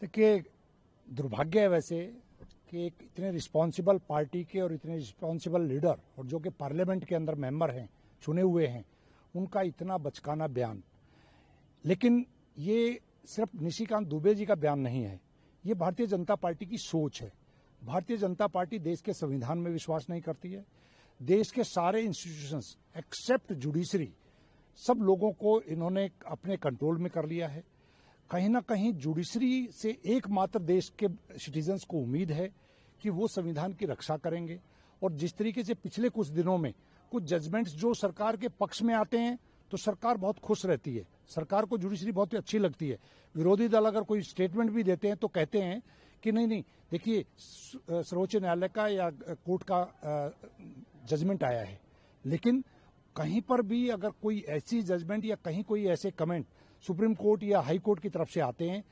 देखिए, दुर्भाग्य है वैसे कि एक इतने रिस्पॉन्सिबल पार्टी के और इतने रिस्पॉन्सिबल लीडर और जो कि पार्लियामेंट के अंदर मेंबर हैं, चुने हुए हैं, उनका इतना बचकाना बयान। लेकिन ये सिर्फ निशिकांत दुबे जी का बयान नहीं है, ये भारतीय जनता पार्टी की सोच है। भारतीय जनता पार्टी देश के संविधान में विश्वास नहीं करती है। देश के सारे इंस्टीट्यूशंस एक्सेप्ट जुडिशरी, सब लोगों को इन्होंने अपने कंट्रोल में कर लिया है। कहीं ना कहीं जुडिशरी से एकमात्र देश के सिटीजन्स को उम्मीद है कि वो संविधान की रक्षा करेंगे। और जिस तरीके से पिछले कुछ दिनों में कुछ जजमेंट्स जो सरकार के पक्ष में आते हैं तो सरकार बहुत खुश रहती है, सरकार को जुडिशरी बहुत ही अच्छी लगती है। विरोधी दल अगर कोई स्टेटमेंट भी देते हैं तो कहते हैं कि नहीं, देखिए सर्वोच्च न्यायालय का या कोर्ट का जजमेंट आया है। लेकिन कहीं पर भी अगर कोई ऐसी जजमेंट या कहीं कोई ऐसे कमेंट सुप्रीम कोर्ट या हाई कोर्ट की तरफ से आते हैं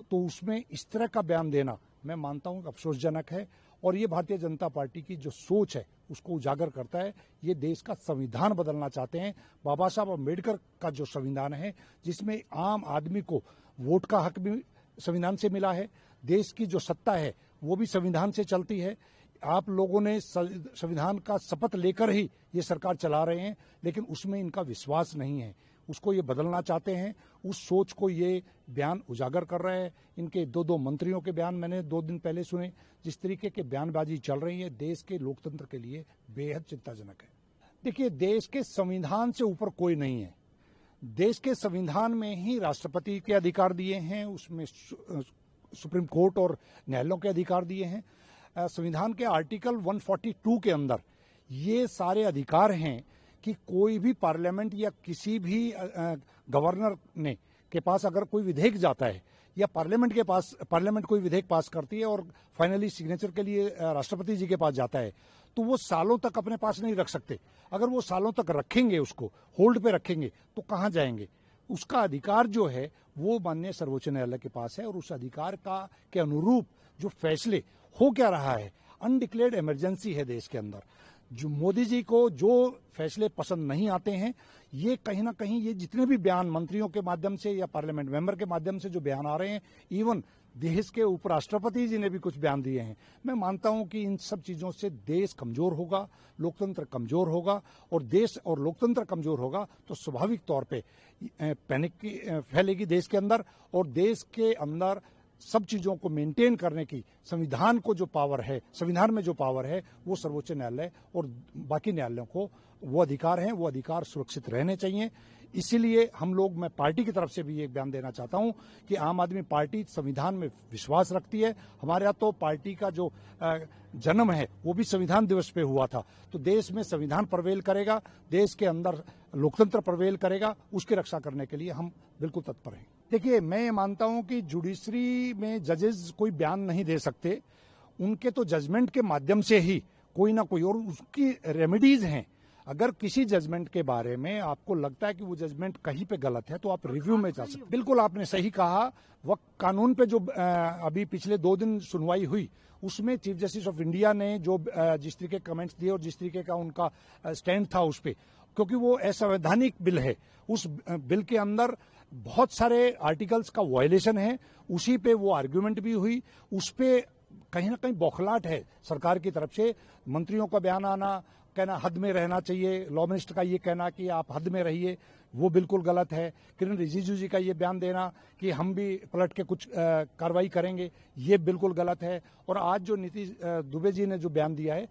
तो उसमें इस तरह का बयान देना मैं मानता हूं अफसोसजनक है। और ये भारतीय जनता पार्टी की जो सोच है उसको उजागर करता है। ये देश का संविधान बदलना चाहते हैं। बाबा साहब अम्बेडकर का जो संविधान है, जिसमें आम आदमी को वोट का हक भी संविधान से मिला है, देश की जो सत्ता है वो भी संविधान से चलती है। आप लोगों ने संविधान का शपथ लेकर ही ये सरकार चला रहे हैं, लेकिन उसमें इनका विश्वास नहीं है, उसको ये बदलना चाहते हैं। उस सोच को ये बयान उजागर कर रहे हैं। इनके दो मंत्रियों के बयान मैंने 2 दिन पहले सुने। जिस तरीके के बयानबाजी चल रही है देश के लोकतंत्र के लिए बेहद चिंताजनक है। देखिए, देश के संविधान से ऊपर कोई नहीं है। देश के संविधान में ही राष्ट्रपति के अधिकार दिए हैं, उसमें सुप्रीम कोर्ट और न्यायालयों के अधिकार दिए हैं। संविधान के आर्टिकल 142 के अंदर ये सारे अधिकार हैं कि कोई भी पार्लियामेंट या किसी भी गवर्नर ने के पास अगर कोई विधेयक जाता है या पार्लियामेंट कोई विधेयक पास करती है और फाइनली सिग्नेचर के लिए राष्ट्रपति जी के पास जाता है तो वो सालों तक अपने पास नहीं रख सकते। अगर वो सालों तक रखेंगे, उसको होल्ड पे रखेंगे तो कहाँ जाएंगे? उसका अधिकार जो है वो माननीय सर्वोच्च न्यायालय के पास है। और उस अधिकार के अनुरूप जो फैसले हो क्या रहा है, अनडिक्लेयर्ड इमरजेंसी है देश के अंदर। जो मोदी जी को जो फैसले पसंद नहीं आते हैं, ये कहीं ना कहीं ये जितने भी बयान मंत्रियों के माध्यम से या पार्लियामेंट मेंबर के माध्यम से जो बयान आ रहे हैं, इवन देश के उपराष्ट्रपति जी ने भी कुछ बयान दिए हैं। मैं मानता हूं कि इन सब चीजों से देश कमजोर होगा, लोकतंत्र कमजोर होगा। और देश और लोकतंत्र कमजोर होगा तो स्वाभाविक तौर पे पैनिक फैलेगी देश के अंदर। और देश के अंदर सब चीजों को मेंटेन करने की संविधान को जो पावर है, संविधान में जो पावर है, वो सर्वोच्च न्यायालय और बाकी न्यायालयों को वो अधिकार हैं, वो अधिकार सुरक्षित रहने चाहिए। इसीलिए मैं पार्टी की तरफ से भी एक बयान देना चाहता हूं कि आम आदमी पार्टी संविधान में विश्वास रखती है। हमारे यहाँ तो पार्टी का जो जन्म है वो भी संविधान दिवस पे हुआ था। तो देश में संविधान प्रवेल करेगा, देश के अंदर लोकतंत्र प्रवेल करेगा, उसकी रक्षा करने के लिए हम बिल्कुल तत्पर हैं। देखिए, मैं ये मानता हूं कि जुडिशरी में जजेस कोई बयान नहीं दे सकते। उनके तो जजमेंट के माध्यम से ही कोई ना कोई, और उसकी रेमेडीज हैं। अगर किसी जजमेंट के बारे में आपको लगता है कि वो जजमेंट कहीं पे गलत है तो आप रिव्यू में जा सकते। बिल्कुल आपने सही कहा। वक्त कानून पे जो अभी पिछले 2 दिन सुनवाई हुई उसमें चीफ जस्टिस ऑफ इंडिया ने जो जिस तरीके कमेंट्स दिए और जिस तरीके का उनका स्टैंड था उस पे, क्योंकि वो असंवैधानिक बिल है, उस बिल के अंदर बहुत सारे आर्टिकल्स का वायलेशन है, उसी पे वो आर्ग्यूमेंट भी हुई। उस पे कहीं ना कहीं बौखलाहट है सरकार की तरफ से। मंत्रियों का बयान आना, कहना हद में रहना चाहिए, लॉ मिनिस्टर का ये कहना कि आप हद में रहिए, वो बिल्कुल गलत है। किरण रिजिजू जी का ये बयान देना कि हम भी पलट के कुछ कार्रवाई करेंगे, ये बिल्कुल गलत है। और आज जो नीतीश दुबे जी ने जो बयान दिया है